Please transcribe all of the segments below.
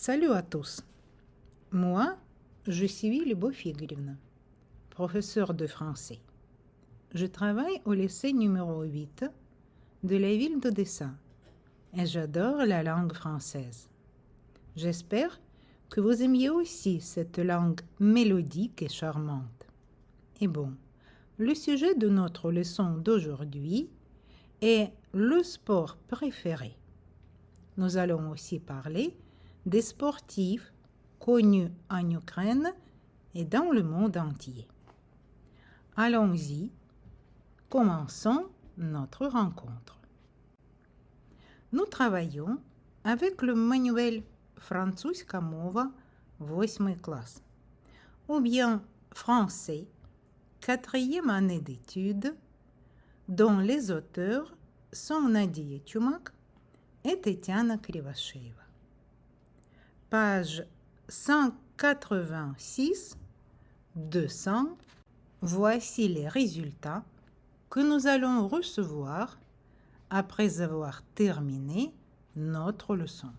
Salut à tous. Moi, je suis Lyubov Igorevna, professeure de français. Je travaille au lycée numéro 8 de la ville d'Odessa et j'adore la langue française. J'espère que vous aimiez aussi cette langue mélodique et charmante. Et bon, le sujet de notre leçon d'aujourd'hui est le sport préféré. Nous allons aussi parler des sportifs connus en Ukraine et dans le monde entier. Allons-y, commençons notre rencontre. Nous travaillons avec le manuel Французька мова 8 classe, ou bien français 4e année d'études, dont les auteurs sont Nadia Tumak et Tetiana Krivasheva. Page 186-200, voici les résultats que nous allons recevoir après avoir terminé notre leçon.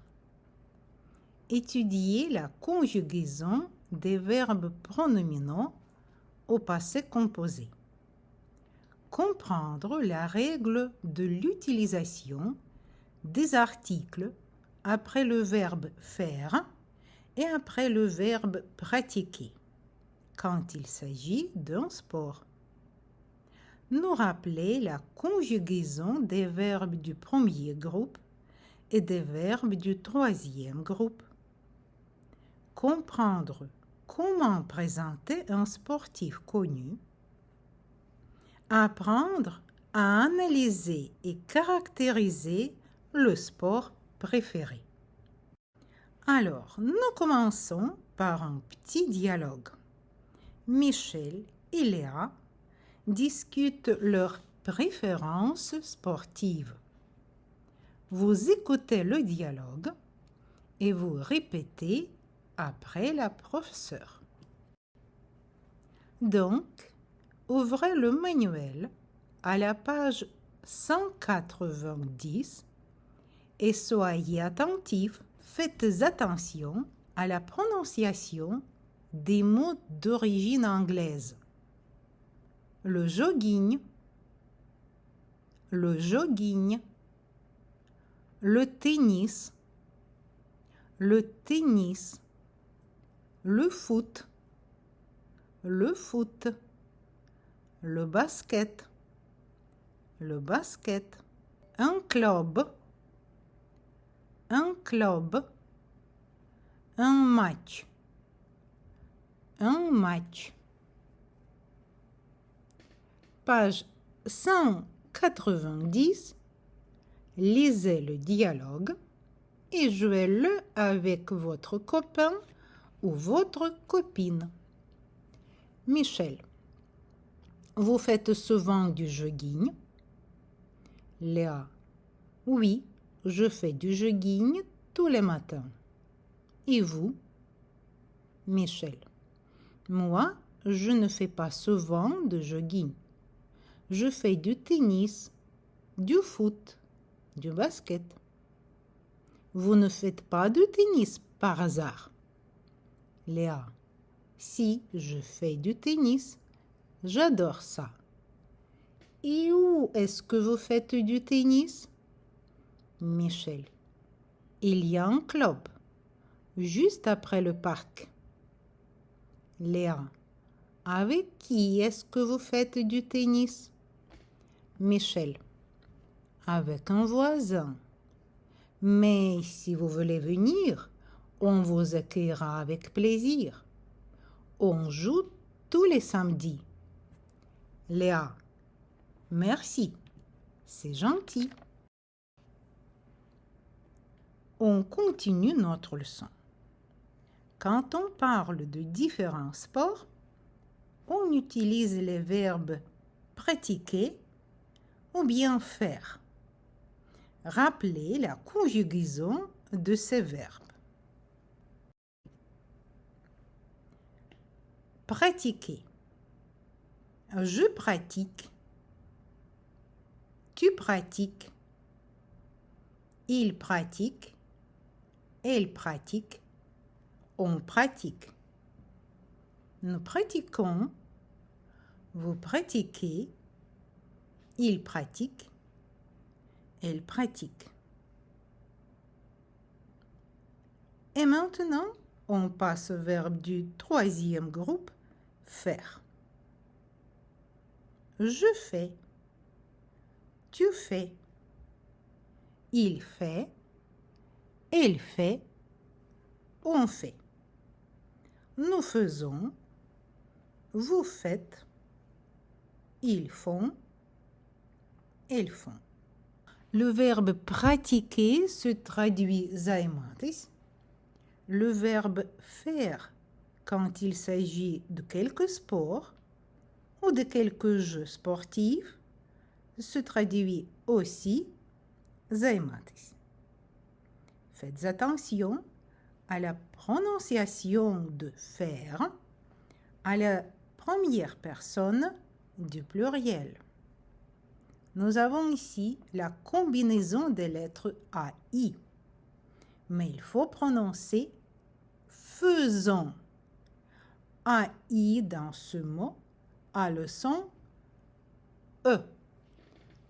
Étudier la conjugaison des verbes pronominaux au passé composé. Comprendre la règle de l'utilisation des articles après le verbe faire et après le verbe pratiquer, quand il s'agit d'un sport. Nous rappeler la conjugaison des verbes du premier groupe et des verbes du troisième groupe. Comprendre comment présenter un sportif connu. Apprendre à analyser et caractériser le sport préféré. Alors, nous commençons par un petit dialogue. Michel et Léa discutent leurs préférences sportives. Vous écoutez le dialogue et vous répétez après la professeure. Donc, ouvrez le manuel à la page 190 et soyez attentifs. Faites attention à la prononciation des mots d'origine anglaise. Le jogging, le jogging, le tennis, le tennis, le foot, le foot, le basket, un club, un club, un match, un match. Page 190, lisez le dialogue et jouez-le avec votre copain ou votre copine. Michel, vous faites souvent du jogging? Léa, oui, je fais du jogging tous les matins. Et vous? Michel, moi, je ne fais pas souvent de jogging. Je fais du tennis, du foot, du basket. Vous ne faites pas de tennis par hasard? Léa, si, je fais du tennis. J'adore ça. Et où est-ce que vous faites du tennis? Michel, il y a un club, juste après le parc. Léa, avec qui est-ce que vous faites du tennis? Michel, avec un voisin. Mais si vous voulez venir, on vous accueillera avec plaisir. On joue tous les samedis. Léa, merci, c'est gentil. On continue notre leçon. Quand on parle de différents sports, on utilise les verbes pratiquer ou bien faire. Rappelez la conjugaison de ces verbes. Pratiquer. Je pratique. Tu pratiques. Il pratique. Elle pratique. on pratique. Nous pratiquons, vous pratiquez, il pratique, elle pratique. Et maintenant, on passe au verbe du troisième groupe, faire. Je fais, tu fais, il fait, elle fait, on fait. Nous faisons, vous faites, ils font, elles font. Le verbe pratiquer se traduit zaimatis. Le verbe faire, quand il s'agit de quelque sport ou de quelque jeu sportif, se traduit aussi zaimatis. Faites attention à la prononciation de faire à la première personne du pluriel. Nous avons ici la combinaison des lettres AI, mais il faut prononcer faisons. AI dans ce mot a le son E.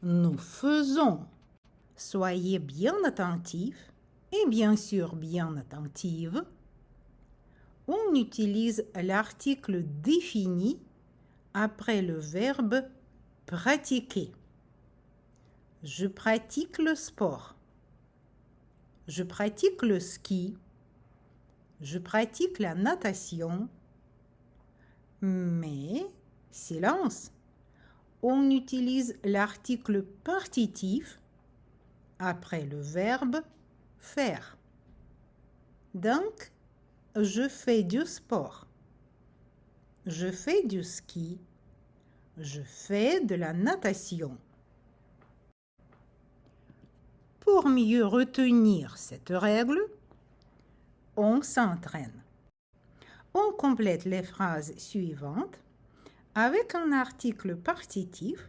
Nous faisons. Soyez bien attentifs et bien sûr bien attentive. On utilise l'article défini après le verbe pratiquer. Je pratique le sport. Je pratique le ski. Je pratique la natation. Mais, silence, on utilise l'article partitif après le verbe faire. Donc, je fais du sport. Je fais du ski. Je fais de la natation. Pour mieux retenir cette règle, on s'entraîne. On complète les phrases suivantes avec un article partitif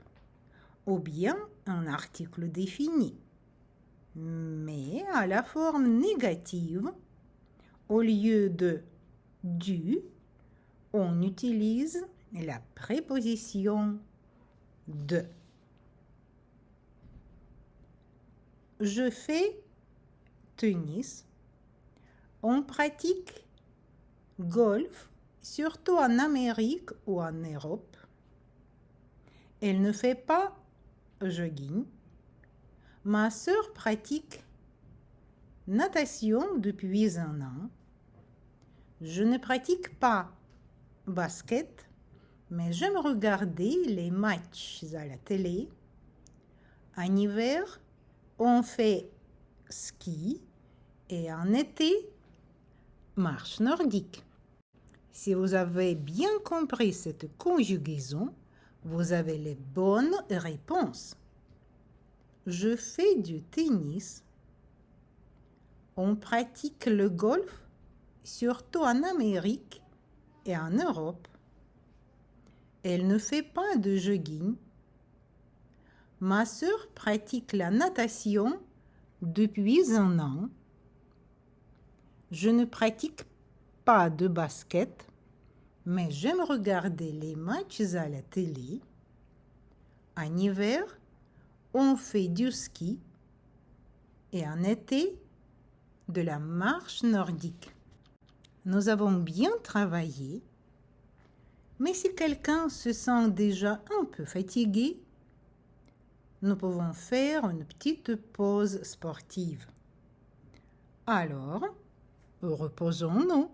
ou bien un article défini, mais à la forme négative. Au lieu de du, on utilise la préposition de. Je fais tennis. On pratique golf, surtout en Amérique ou en Europe. Elle ne fait pas jogging. Ma sœur pratique natation depuis 1 an. Je ne pratique pas basket, mais j'aime regarder les matchs à la télé. En hiver, on fait ski et en été, marche nordique. Si vous avez bien compris cette conjugaison, vous avez les bonnes réponses. Je fais du tennis. On pratique le golf, surtout en Amérique et en Europe. Elle ne fait pas de jogging. Ma sœur pratique la natation depuis 1 an. Je ne pratique pas de basket, mais j'aime regarder les matchs à la télé. En hiver, on fait du ski et en été, de la marche nordique. Nous avons bien travaillé, mais si quelqu'un se sent déjà un peu fatigué, nous pouvons faire une petite pause sportive. Alors, reposons-nous.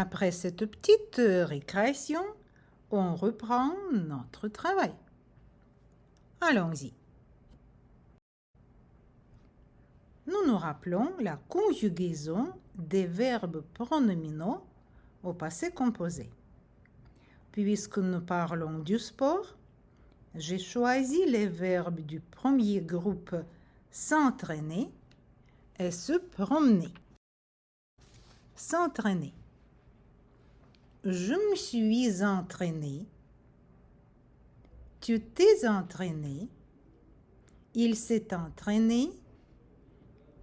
Après cette petite récréation, on reprend notre travail. Allons-y. Nous nous rappelons la conjugaison des verbes pronominaux au passé composé. Puisque nous parlons du sport, j'ai choisi les verbes du premier groupe s'entraîner et se promener. S'entraîner. Je me suis entraîné. Tu t'es entraîné. Il s'est entraîné.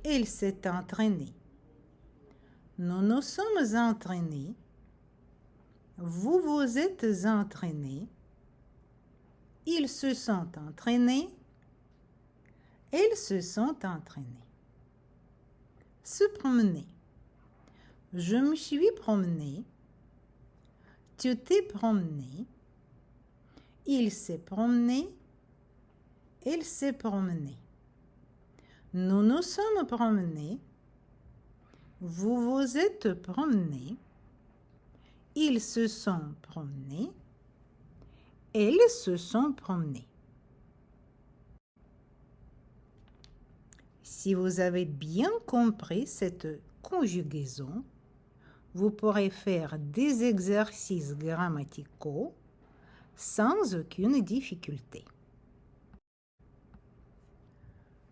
Il s'est entraîné. Nous nous sommes entraînés. Vous vous êtes entraînés. Ils se sont entraînés. Elles se sont entraînés. Se promener. Je me suis promené. Tu t'es promené. Il s'est promené. Elle s'est promenée. Nous nous sommes promenés. Vous vous êtes promenés. Ils se sont promenés. Elles se sont promenées. Si vous avez bien compris cette conjugaison, vous pourrez faire des exercices grammaticaux sans aucune difficulté.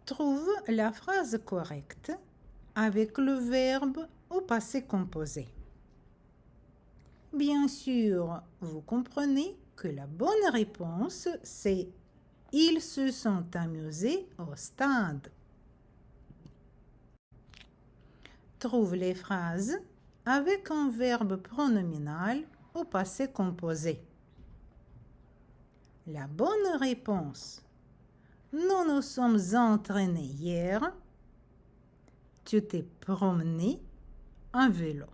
Trouve la phrase correcte avec le verbe au passé composé. Bien sûr, vous comprenez que la bonne réponse, c'est « Ils se sont amusés au stade ». Trouve les phrases avec un verbe pronominal au passé composé. La bonne réponse. Nous nous sommes entraînés hier. Tu t'es promené en vélo.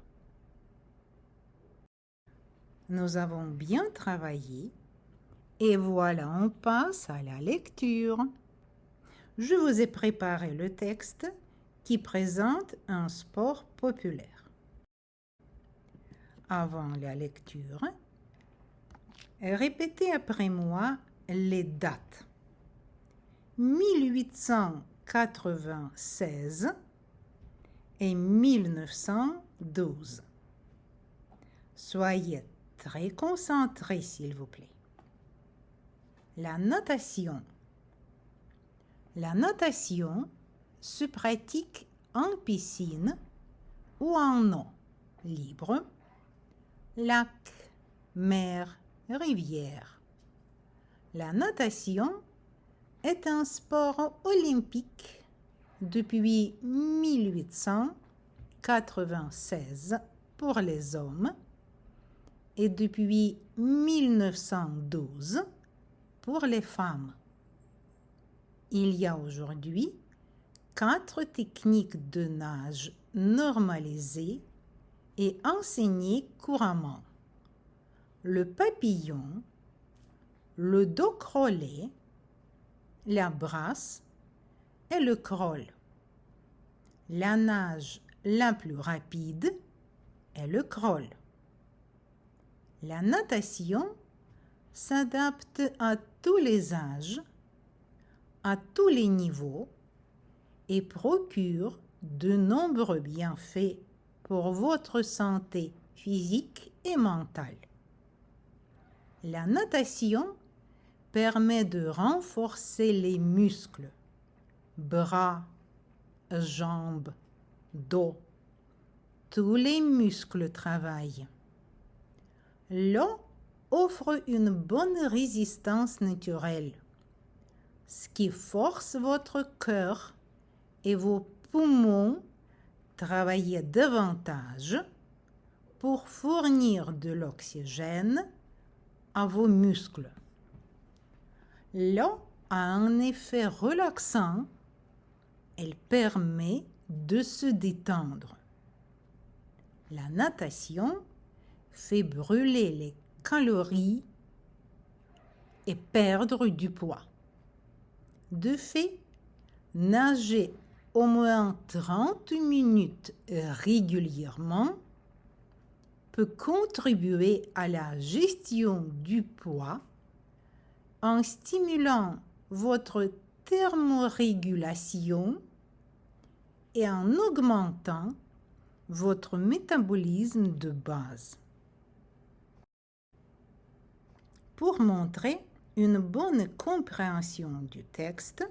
Nous avons bien travaillé et voilà, on passe à la lecture. Je vous ai préparé le texte qui présente un sport populaire. Avant la lecture, répétez après moi les dates. 1896 et 1912. Soyez très concentrés, s'il vous plaît. La natation. La natation se pratique en piscine ou en eau libre, lac, mer, rivière. La natation est un sport olympique depuis 1896 pour les hommes et depuis 1912 pour les femmes. Il y a aujourd'hui 4 techniques de nage normalisées et enseignées couramment. Le papillon, le dos crawlé, la brasse et le crawl. La nage la plus rapide est le crawl. La natation s'adapte à tous les âges, à tous les niveaux et procure de nombreux bienfaits pour votre santé physique et mentale. La natation permet de renforcer les muscles, bras, jambes, dos. Tous les muscles travaillent. L'eau offre une bonne résistance naturelle, ce qui force votre cœur et vos poumons travailler davantage pour fournir de l'oxygène à vos muscles. L'eau a un effet relaxant. Elle permet de se détendre. La natation fait brûler les calories et perdre du poids. De fait, nager au moins 30 minutes régulièrement peut contribuer à la gestion du poids en stimulant votre thermorégulation et en augmentant votre métabolisme de base. Pour montrer une bonne compréhension du texte,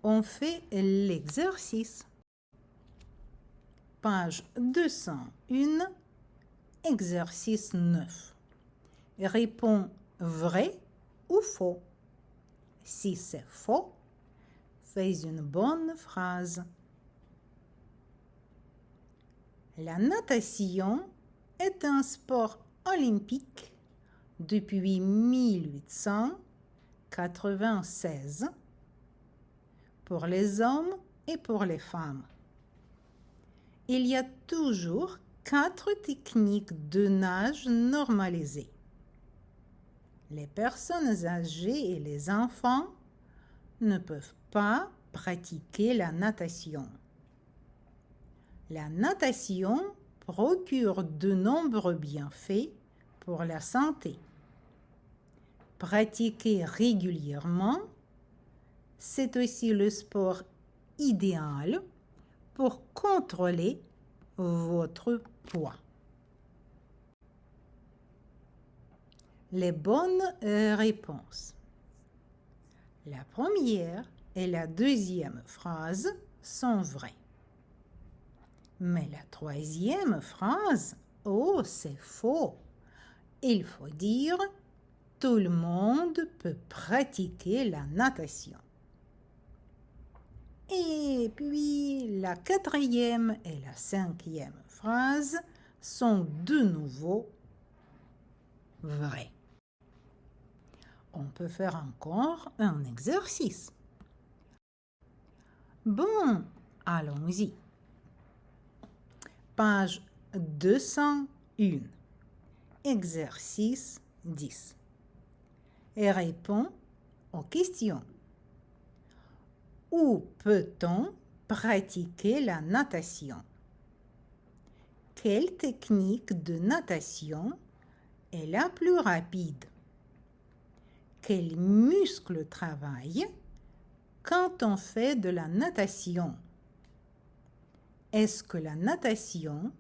on fait l'exercice. Page 201, exercice 9. Réponds vrai ou faux. Si c'est faux, fais une bonne phrase. La natation est un sport olympique depuis 1896 pour les hommes et pour les femmes. Il y a toujours 4 techniques de nage normalisées. Les personnes âgées et les enfants ne peuvent pas pratiquer la natation. La natation procure de nombreux bienfaits pour la santé. Pratiquer régulièrement, c'est aussi le sport idéal pour contrôler votre poids. Les bonnes réponses. La première et la deuxième phrase sont vraies. Mais la troisième phrase, oh, c'est faux. Il faut dire « Tout le monde peut pratiquer la natation ». Et puis, la quatrième et la cinquième phrase sont de nouveau vraies. On peut faire encore un exercice. Bon, allons-y. Page 201, exercice 10. Et réponds aux questions. Où peut-on pratiquer la natation? Quelle technique de natation est la plus rapide? Quels muscles travaillent quand on fait de la natation? Est-ce que la natation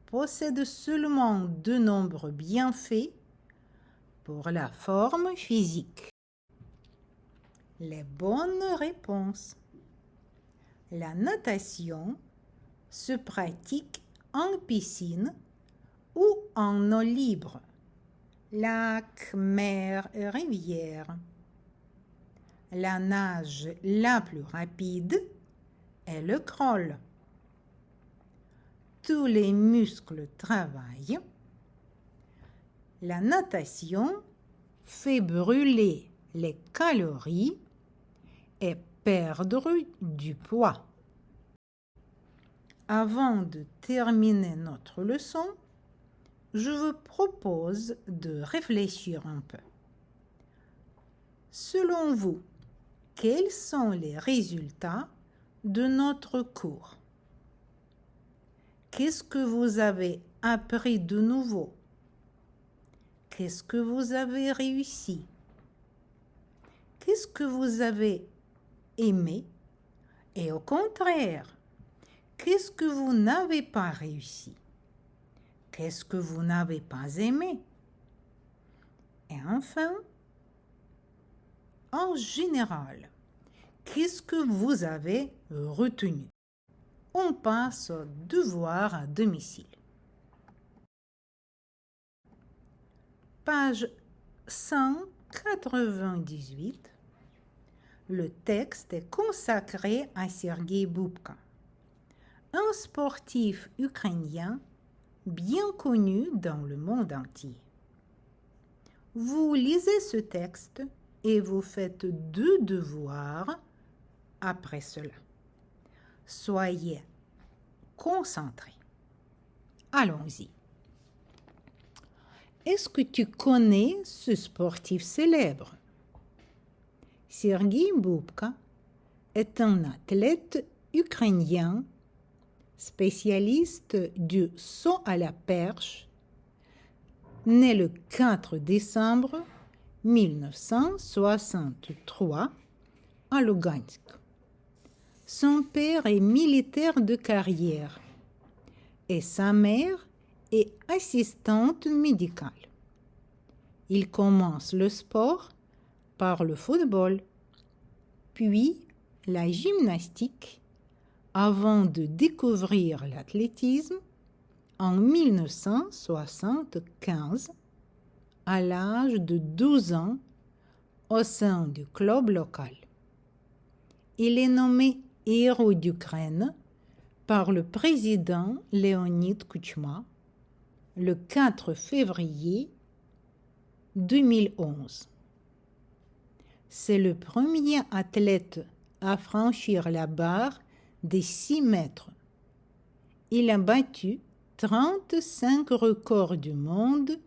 possède seulement de nombreux bienfaits pour la forme physique? Les bonnes réponses. La natation se pratique en piscine ou en eau libre, lac, mer et rivière. La nage la plus rapide est le crawl. Tous les muscles travaillent. La natation fait brûler les calories et perdre du poids. Avant de terminer notre leçon, je vous propose de réfléchir un peu. Selon vous, quels sont les résultats de notre cours? Qu'est-ce que vous avez appris de nouveau? Qu'est-ce que vous avez réussi? Qu'est-ce que vous avez aimé? Et au contraire, qu'est-ce que vous n'avez pas réussi? Qu'est-ce que vous n'avez pas aimé? Et enfin, en général, qu'est-ce que vous avez retenu? On passe au devoir à domicile. Page 198. Le texte est consacré à Sergueï Boubka, un sportif ukrainien bien connu dans le monde entier. Vous lisez ce texte et vous faites 2 devoirs après cela. Soyez concentrés. Allons-y. Est-ce que tu connais ce sportif célèbre? Sergueï Boubka est un athlète ukrainien spécialiste du saut à la perche né le 4 décembre 1963 à Lugansk. Son père est militaire de carrière et sa mère est assistante médicale. Il commence le sport par le football, puis la gymnastique, avant de découvrir l'athlétisme en 1975 à l'âge de 12 ans au sein du club local. Il est nommé héros d'Ukraine par le président Leonid Kuchma le 4 février 2011. C'est le premier athlète à franchir la barre des 6 mètres. Il a battu 35 records du monde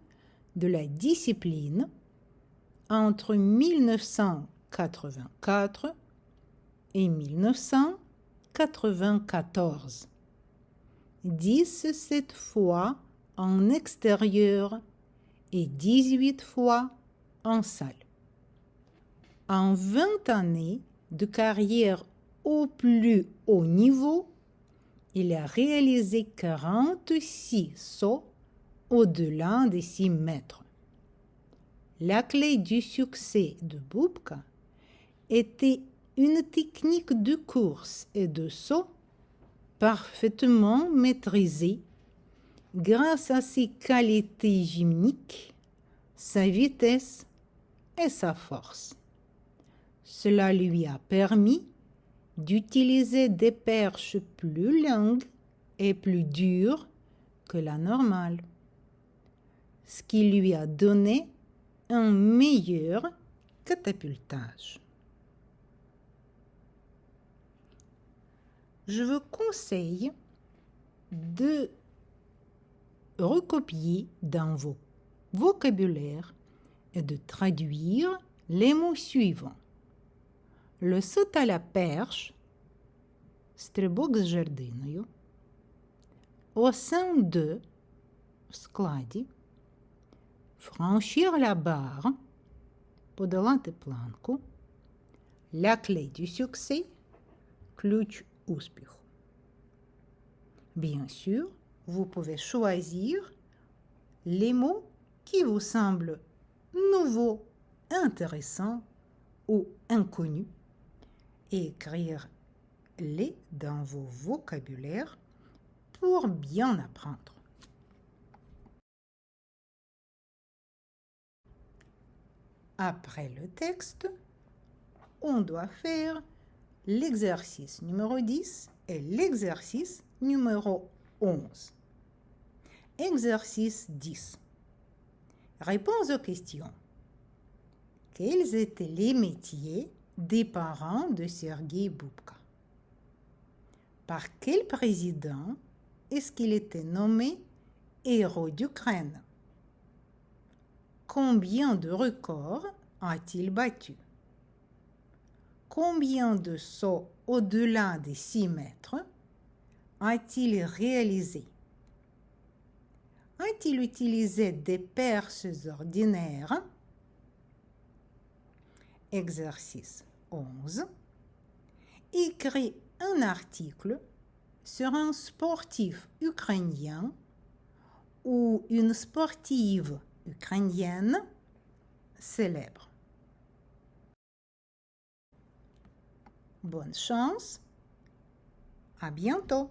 de la discipline entre 1984 et 1994. 10 cette fois en extérieur et 18 fois en salle. En 20 années de carrière au plus haut niveau, il a réalisé 46 sauts au-delà des 6 mètres. La clé du succès de Bubka était une technique de course et de saut parfaitement maîtrisée grâce à ses qualités gymniques, sa vitesse et sa force. Cela lui a permis d'utiliser des perches plus longues et plus dures que la normale, ce qui lui a donné un meilleur catapultage. Je vous conseille de recopier dans vos vocabulaires et de traduire les mots suivants. Le saut à la perche, стрибок з жердиною, au sein de, в складі, franchir la barre, подолати планку, la clé du succès, ключ успіху. Bien sûr, vous pouvez choisir les mots qui vous semblent nouveaux, intéressants ou inconnus et écrire-les dans vos vocabulaires pour bien apprendre. Après le texte, on doit faire l'exercice numéro 10 et l'exercice numéro 11. Exercice 10. Réponse aux questions. Quels étaient les métiers des parents de Sergueï Bubka? Par quel président est-ce qu'il était nommé héros d'Ukraine? Combien de records a-t-il battu? Combien de sauts au-delà des 6 mètres a-t-il réalisé? A-t-il utilisé des perches ordinaires? Exercice 11. Écrit un article sur un sportif ukrainien ou une sportive ukrainienne célèbre. Bonne chance. À bientôt.